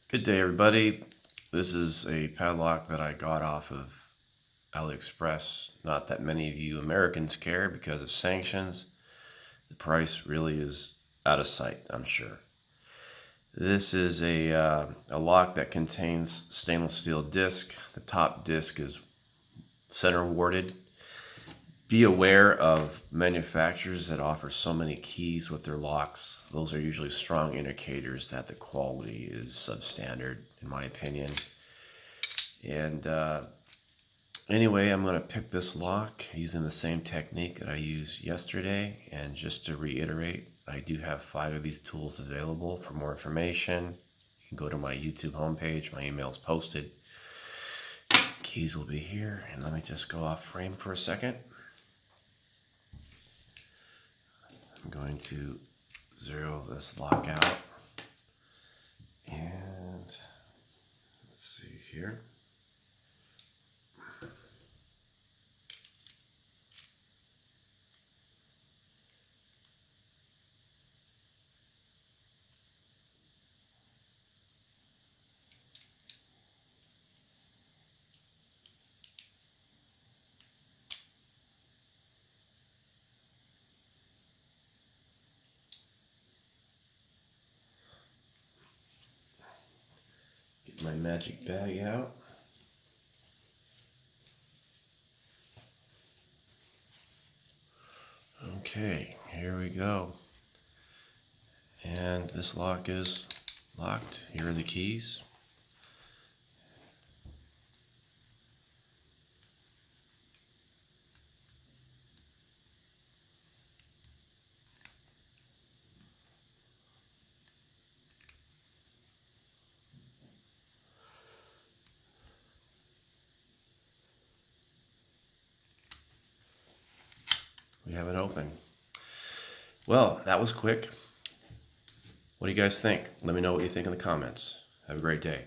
Good day, everybody. This is a padlock that I got off of AliExpress. Not that many of you Americans care because of sanctions. The price really is out of sight, I'm sure. This is a lock that contains stainless steel disc. The top disc is center warded. Be aware of manufacturers that offer so many keys with their locks. Those are usually strong indicators that the quality is substandard, in my opinion. And anyway, I'm going to pick this lock using the same technique that I used yesterday. And just to reiterate, I do have 5 of these tools available. For more information, you can go to my YouTube homepage. My email is posted. Keys will be here. And let me just go off frame for a second. I'm going to zero this lock out. And let's see here. Get my magic bag out. Okay, here we go. And this lock is locked. Here are the keys. We have it open. Well, that was quick. What do you guys think? Let me know what you think in the comments. Have a great day.